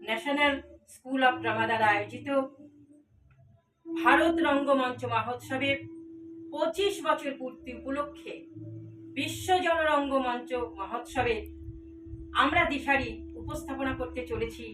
National school of drama দ্বারা আয়োজিত ভারত রঙ্গমঞ্চ মহোৎসবের 25 বছর পূর্তি উপলক্ষে বিশ্ব জনরঙ্গমঞ্চ মহোৎসবে আমরা দিশারি উপস্থাপনা করতে চলেছি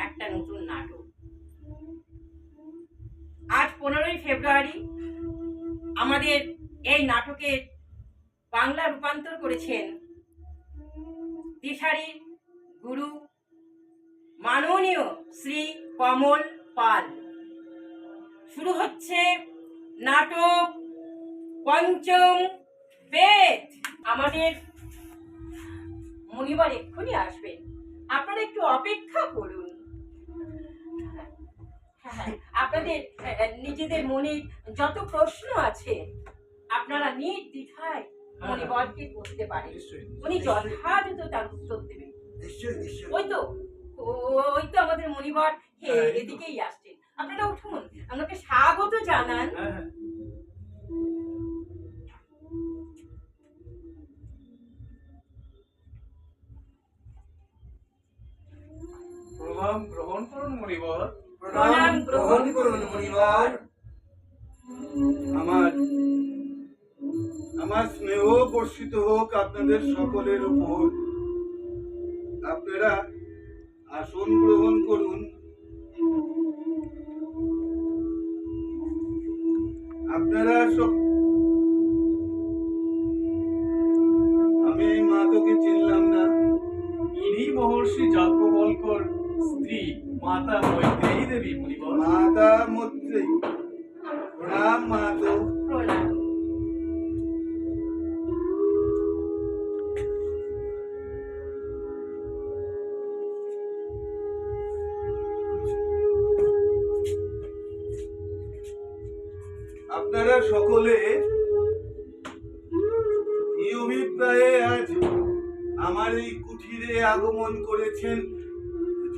একটা নতুন নাটক। আজ 15ই ফেব্রুয়ারি আমাদের এই নাটকের বাংলা রূপান্তর করেছেন দিশারির গুরু মাননীয় শ্রী কমল পাল। শুরু হচ্ছে নাটক পঞ্চম বেদ। আমাদের মনিবার এক্ষুনি আসবেন, আপনারা একটু অপেক্ষা করুন। আপনাদের নিজেদের মনে যত প্রশ্ন আছে আপনারা নির্দ্বিধায় মনিবরকে করতে পারেন, উনি যথাযথ তার উত্তর দেবেন। ওই তো আমাদের মনিবর এদিকেই আসছেন, আপনারা উঠুন, আপনাকে স্বাগত জানান। প্রণাম গ্রহণ করুন মনিবর। প্রণাম গ্রহণ করুন মনিবর। আমার স্নেহ বর্ষিত হোক আপনাদের সকলের উপর। আপনারা আসন গ্রহণ করুন। আপনারা আমি মাতাকে চিনলাম না। ইনি মহর্ষি যাজ্ঞবল্ক্যর স্ত্রী মাতা মৈত্রেয়ী দেবী মনিবর। মাতা মৈত্রেয়ী, প্রণাম মাতো। প্রণাম। আপনারা সকলে এই অভিপ্রায়ে আজ আমার এই কুঠিরে আগমন করেছেন,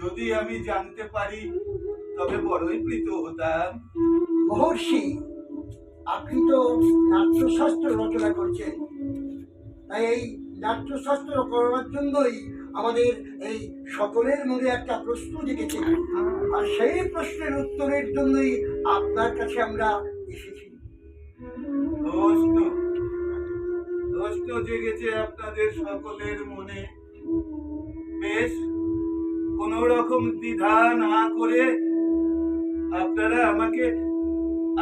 যদি আমি জানতে পারি তবে বড়ই প্রীত হতাম। মহর্ষি, আপনি তো নাট্যশাস্ত্র রচনা করছেন, তাই এই নাট্যশাস্ত্র করার জন্যই আমাদের এই সকলের মধ্যে একটা প্রশ্ন জেগেছে, আর সেই প্রশ্নের উত্তরের জন্যই আপনার কাছে আমরা এসেছি। প্রশ্ন জেগেছে আপনাদের সকলের মনে। বেশ, কোন রকম দ্বিধা না করে আপনারা আমাকে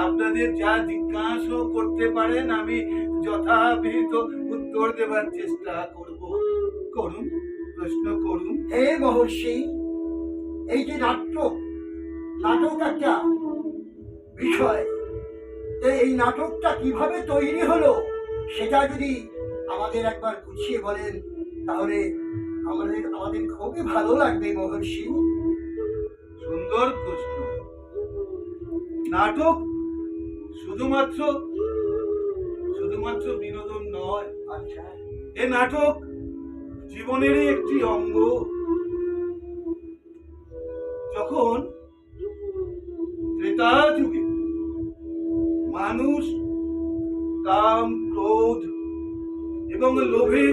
আপনাদের যা জিজ্ঞাসা করতে পারেন আমি যথাবিহিত উত্তর দেবার চেষ্টা করব। করুন, প্রশ্ন করুন। হে মহর্ষি, এই যে নাটক একটা বিষয়, এই নাটকটা কিভাবে তৈরি হলো সেটা যদি আমাদের একবার গুছিয়ে বলেন তাহলে আমাদের খুবই ভালো লাগবে মহর্ষি। সুন্দর প্রশ্ন। নাটক শুধুমাত্র বিনোদন নয়। আচ্ছা, এ নাটক জীবনেরই একটি অঙ্গ। যখন ত্রেতা যুগে মানুষ কাম, ক্রোধ এবং লোভে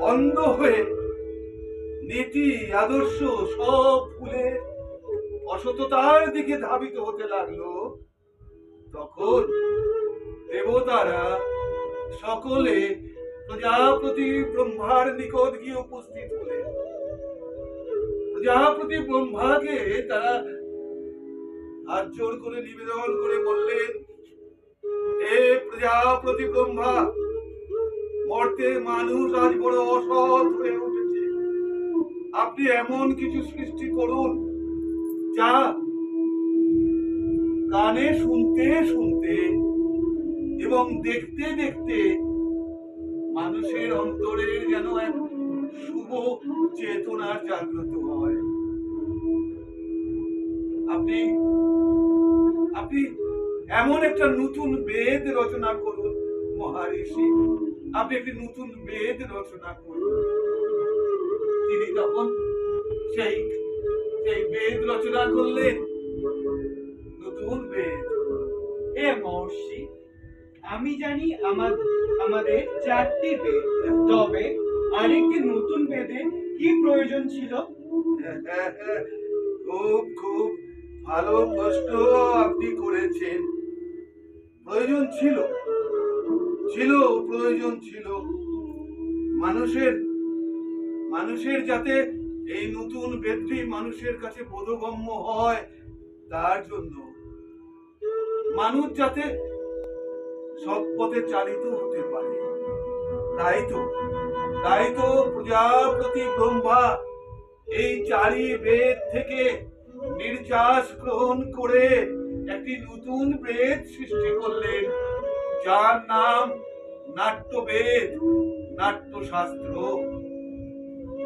অন্ধ হয়ে নীতি আদর্শ সব ভুলে অসততার দিকে ধাবিত হতে লাগলো, তখন দেবতারা সকলে প্রজাপতি ব্রহ্মার নিকট গিয়ে উপস্থিত হলেন। প্রজাপতি ব্রহ্মাকে তারা হাত জোড় করে নিবেদন করে বললেন, হে প্রজাপতি ব্রহ্মা, মর্তে মানুষ আজ বড় অসৎ হয়ে উঠেছে, আপনি এমন কিছু সৃষ্টি করুন যা কানে শুনতে শুনতে এবং দেখতে দেখতে মানুষের অন্তরে যেন এক শুভ চেতনার জাগ্রত হয়। আপনি আপনি এমন একটা নতুন বেদ রচনা করুন মহারিষি, আপনি একটি নতুন বেদ রচনা করুন। তিনি তখন সেই বেদ রচনা করলেন, নতুন বেদ। এ মহর্ষি, আমি জানি আমাদের 4টি বেদ, তবে আরেকটি নতুন বেদে কি প্রয়োজন ছিল? খুব খুব ভালো প্রশ্ন আপনি করেছেন। প্রয়োজন ছিল, প্রয়োজন ছিল মানুষের মানুষের যাতে এই নতুন বেদটি মানুষের কাছে বোধগম্য হয়, তার জন্য মানুষ যাতে সৎ পথে চালিত হতে পারে। তাই তো প্রজাপতি ব্রহ্মা এই 4ই বেদ থেকে নির্যাস গ্রহণ করে একটি নতুন বেদ সৃষ্টি করলেন, যার নাম নাট্যবেদ, নাট্যশাস্ত্র।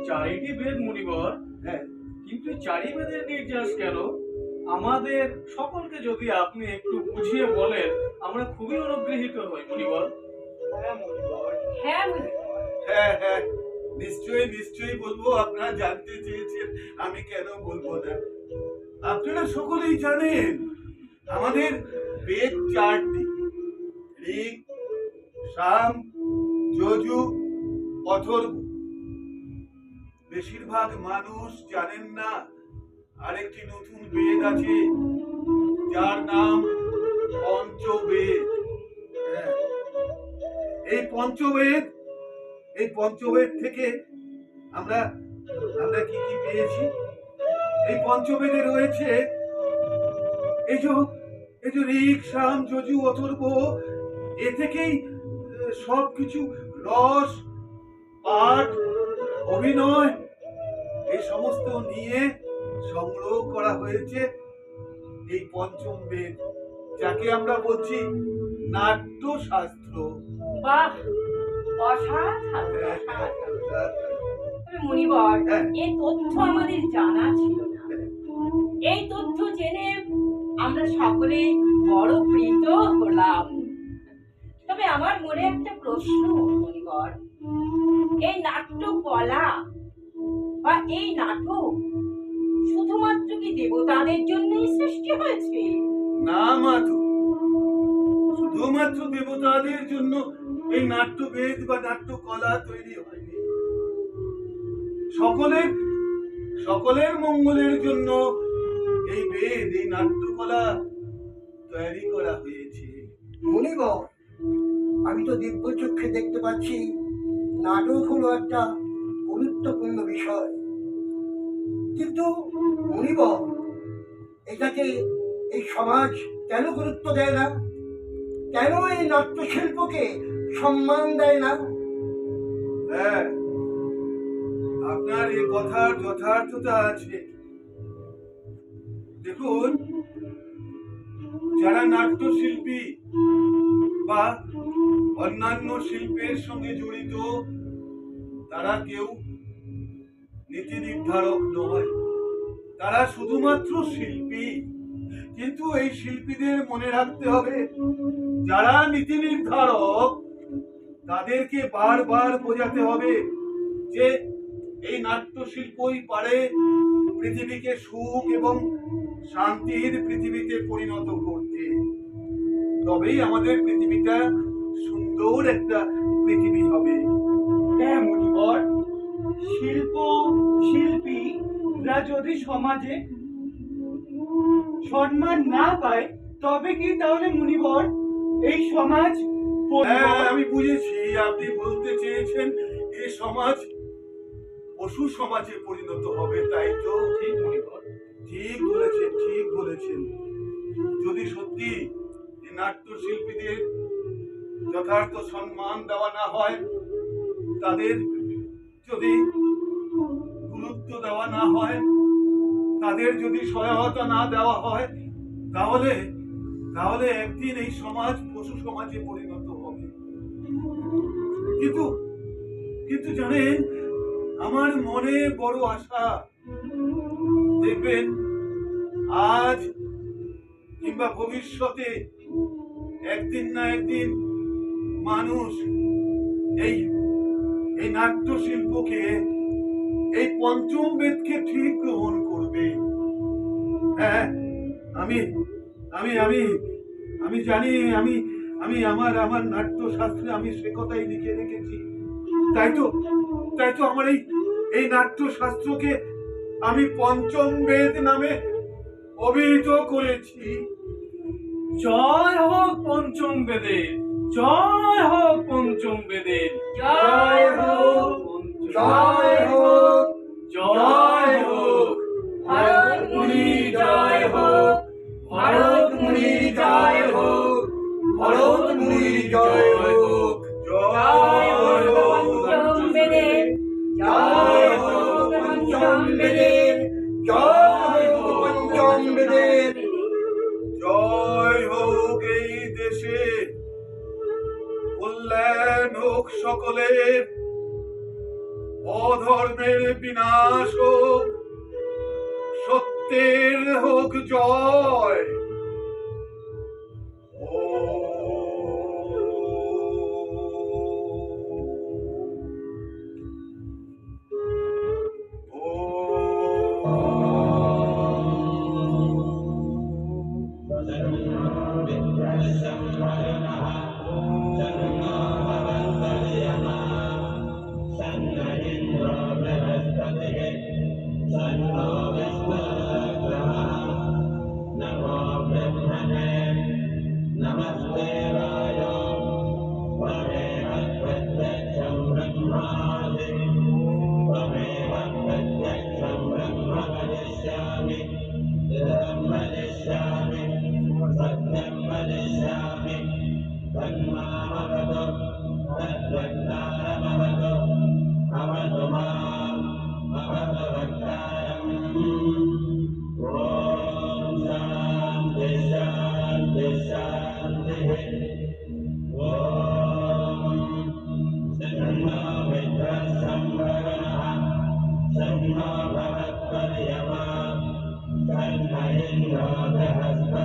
4টি বেদ মুনিবর, হ্যাঁ, কিন্তু 4 বেদের নির্যাস কেন? আমাদের সকলকে যদি আপনি একটু বুঝিয়ে বলেন, আমরা খুবই অনুগৃহীত হই মুনিবর। হ্যাঁ মুনিবর। হ্যাঁ মুনিবর। হ্যাঁ, নিশ্চয়ই বলবো। আপনারা জানতে চেয়েছেন, আমি কেন বলবো না। আপনারা সকলেই জানেন আমাদের বেদ 4টি, ঋক, সাম, যজু, অথর্ব। বেশিরভাগ মানুষ জানেন না আরেকটি নতুন বেদ আছে, যার নাম পঞ্চবেদ। হ্যাঁ, এই পঞ্চবেদ থেকে আমরা কি কি পেয়েছি? এই পঞ্চবেদে রয়েছে এই যে ঋক, সাম, যজু, অথর্ব। এ থেকেই সবকিছু, রস, পাঠ, অভিনয়, এই সমস্ত নিয়ে সংগ্রহ করা হয়েছে এই পঞ্চম বেদ, যাকে আমরা বলছি নাট্যশাস্ত্র। বাহ, অসাধারণ। তবে মুনিবর, হ্যাঁ। এই তথ্য আমাদের জানা ছিল না। এই তথ্য জেনে আমরা সকলে বড় প্রীত হলাম। তবে আমার মনে একটা প্রশ্ন মুনিবর, এই নাট্যকলা বা এই নাটক শুধুমাত্র কি দেবতাদের জন্যই সৃষ্টি হয়েছে? না মাধু, শুধুমাত্র দেবতাদের জন্য এই নাট্যবেদ বা নাট্যকলা তৈরি হয়নি। সকলের মঙ্গলের জন্য এই বেদ, এই নাট্যকলা তৈরি করা হয়েছে। মুনিবর, আমি তো দিব্য চক্ষে দেখতে পাচ্ছি নাটক হলো একটা গুরুত্বপূর্ণ বিষয়, কিন্তু মুনিবর, এটাকে এই সমাজ কেন গুরুত্ব দেয় না? কেন এই নাট্যশিল্পকে সম্মান দেয় না? হ্যাঁ, আপনার এই কথার যথার্থতা আছে। দেখুন, যারা নাট্যশিল্পী বা অন্যান্য শিল্পের সঙ্গে জড়িত, তারা কেউ নীতি নির্ধারক নয়, তারা শুধুমাত্র শিল্পী। কিন্তু এই শিল্পীদের মনে রাখতে হবে, যারা নীতি নির্ধারক, তাদেরকে বারবার বোঝাতে হবে যে এই নাট্যশিল্পই পারে পৃথিবীকে সুখ এবং শান্তির পৃথিবীতে পরিণত করতে। তবেই আমাদের পৃথিবীটা সুন্দর একটা পৃথিবী হবে। হ্যাঁ মুনিবর, শিল্পীরা যদি সমাজে সম্মান না পায়, তবে কি তাহলে মুনিবর এই সমাজ? হ্যাঁ, আমি বুঝেছি আপনি বলতে চেয়েছেন এই সমাজ পশু সমাজে পরিণত হবে, তাই তো? ঠিক মুনিবর। ঠিক বলেছেন। যদি সত্যি এই নাট্যশিল্পীদের যথার্থ সম্মান দেওয়া না হয়, তাদের যদি গুরুত্ব দেওয়া না হয়, তাদের যদি সহায়তা না দেওয়া হয়, তাহলে একদিন এই সমাজ পশু সমাজে পরিণত হবে। কিন্তু জানেন, আমার মনে বড় আশা, দেখবেন আজ কিংবা ভবিষ্যতে একদিন না একদিন মানুষ এই নাট্যশিল্পকে, এই পঞ্চম বেদকে ঠিক গ্রহণ করবে। হ্যাঁ, আমি জানি, আমি আমার নাট্যশাস্ত্রে আমি সে কথাই লিখে রেখেছি। তাই তো আমার এই নাট্যশাস্ত্রকে আমি পঞ্চম বেদ নামে অভিহিত করেছি। জয় হোক পঞ্চম বেদের, জয় হোক পঞ্চম বেদের, জয় হোক, জয় হোক, জয় হোক। ভারত মুনি জয় হোক, ভারত মুনি জয় হোক, ভারত মুনি জয় হোক, জয় হোক পঞ্চম বেদের, জয় হোক পঞ্চম বেদের, জয় হোক পঞ্চম বেদের, জয় হোক এই দেশে, কল্যাণ হোক সকলের, অধর্মের বিনাশ হোক, সত্যের হোক জয়।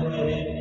Bhagavad